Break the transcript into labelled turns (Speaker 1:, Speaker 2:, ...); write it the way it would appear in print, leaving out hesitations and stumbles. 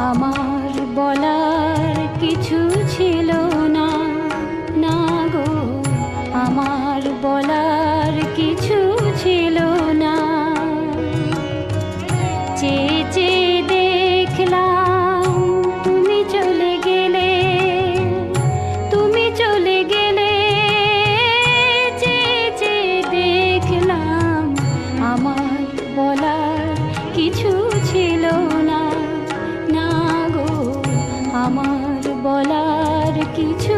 Speaker 1: আমার বলার কিছু ছিল না, না গো, আমার বলার কিছু ছিল না। চেয়ে চেয়ে দেখলাম তুমি চলে গেলে, তুমি চলে গেলে। চেয়ে চেয়ে দেখলাম আমার বলার কিছু ছিল না, না গো, আমার বলার কিছু